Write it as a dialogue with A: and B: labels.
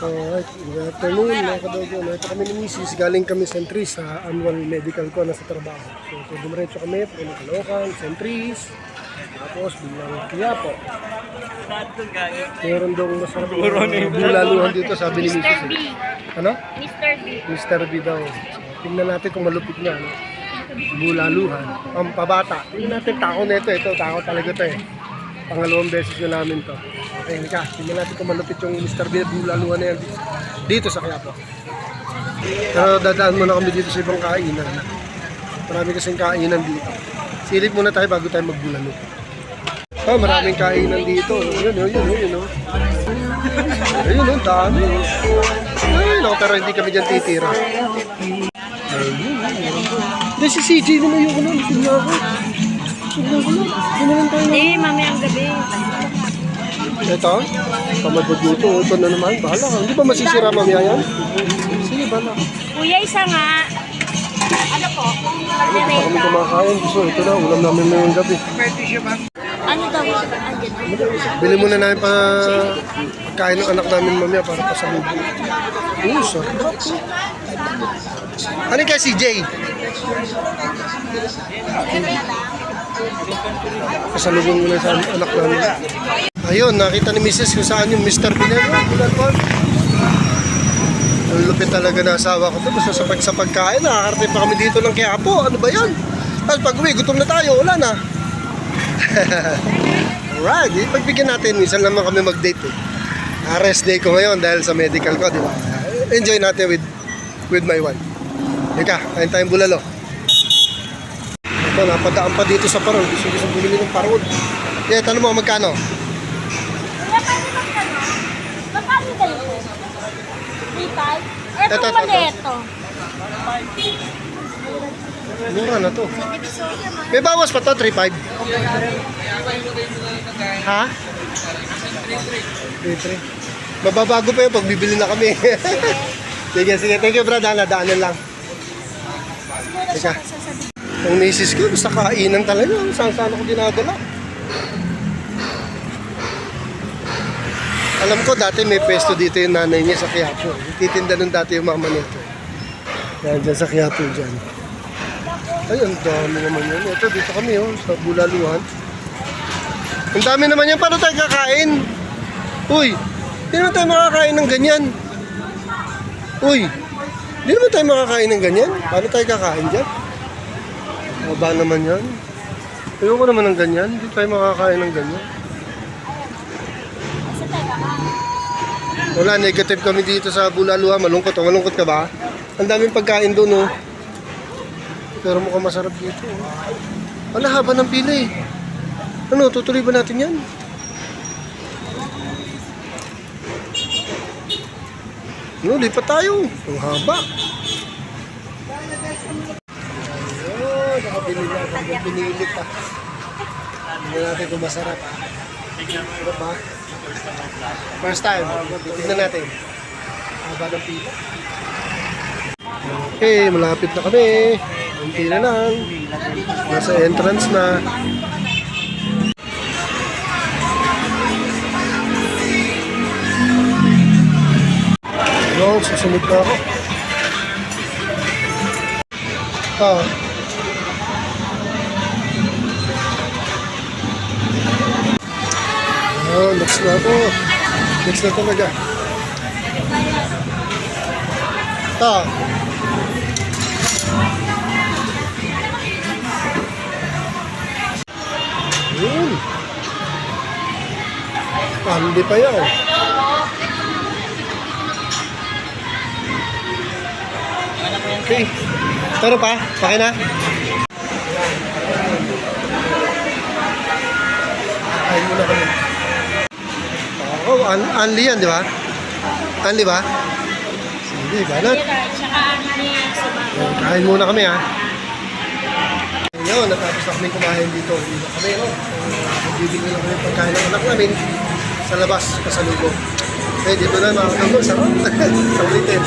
A: Alright, good afternoon mga kadogo. Ito kami ni Mrs. Galing kami Centris sa annual medical ko na sa trabaho. So dumiretso kami, puno Caloocan, Centris, tapos bilang Quiapo. Meron daw masarap na bulaluhan dito, sabi ni Mrs.
B: Mr. B.
A: Ano?
B: Mr. B.
A: Mr. B daw. So, tingnan natin kung malupit niya. Ano? Bulaluhan. Ang pabata. Tingnan natin, tako na ito. Ito, tako talaga ito eh. Pangalawang beses na namin to. Okay, Nika, tingnan natin kung malupit yung Mr. B bulaluhan na yan dito sa Quiapo. Pero dadaan muna kami dito sa ibang kainan. Marami kasing kainan dito. Silip muna tayo bago tayo magbulalo. Oh, maraming kainan dito. Yun. Ayun, dami. Ay, no, pero hindi kami dyan titira. Ayun. Hindi, si CJ naman yung ano. Sigla ko. Ginawan tayo.
B: Hindi, mamayang gabi.
A: Ito, pamadod dito. Ito na naman. Bahala ka. Hindi ba masisira mamaya yan? Sige, bahala ka.
B: Kuya, isa nga. Ano po?
A: Ano pa kami kumakain? So, ito na. Ulam namin ngayong gabi.
B: Ano daw? Andyan.
A: Bili muna namin pa pagkain ng anak namin mamaya para pasalubong. Sarap. Ano kaya CJ? Pasalubong muna sa anak namin. Ayun, nakita ni Mrs. kung saan yung Mr. Pinero. Ang lupit talaga na asawa ko. Basta sa pagkain, nakakarating pa kami dito ng Quiapo. Ano ba yan? Tapos pag uwi, gutom na tayo. Wala na. Alright, pagbigyan natin. Minsan naman kami mag-date eh. Rest day ko ngayon dahil sa medical ko, di ba? Enjoy natin with my wife. Ika, kain tayong bulalo. Ito, napadaan pa dito sa parol. Gusto bumili ng parol. Yeah, tanong mo, magkano?
B: Kuya, pwede magkano? Magkano kayo po? 3.5?
A: Ito.
B: Etong maleto.
A: Mura na to. May bawas pa to, 3.5. Ha? 3.3. Mababago pa yun pag bibili na kami. Sige. Thank you, brad. Daanan lang. Teka. Ang misis ko, basta kainan talaga. Saan ako dinadala. Alam ko, dati may pesto dito yung nanay niya sa Quiapo. Titinda nun dati yung mama nito. Yan, dyan sa Quiapo dyan. Ay, ang dami naman yun. Ito, dito kami, sa bulaluhan. Ang dami naman yan. Paano tayo kakain? Uy, hindi naman tayo makakain ng ganyan. Uy, hindi naman tayo makakain ng ganyan. Paano tayo kakain dyan? Maba naman yan. Ayoko naman ng ganyan. Hindi tayo makakain ng ganyan. Wala, negative kami dito sa bulaluhan. Malungkot ka ba? Ang daming pagkain doon, Pero mukhang masarap dito. Wala, haba ng pila eh. Ano, tutuloy ba natin yan? No, lipat tayo. Ang haba. Ayun, nakabili na. Pinilit pa. Tingnan natin kung masarap. Sarap ba? First time. Tingnan natin. Haba ng pila. Okay, malapit na kami. Kunti na lang. Nasa entrance na. Susunod na ako. Next na ako. Next na talaga. Yun. Hindi pa yan. Okay. Taro pa? Okay na? Kain muna kami. Unli yan, di ba? Unli ba? Sige, banat. Kain muna kami, ha? Ayun, natapos na kami kumain dito. Dito kami, magbibigyan na kami pagkain ng anak namin sa labas, pasalubong. Okay, dito na mga kasama. Sarap. Sa ulitin.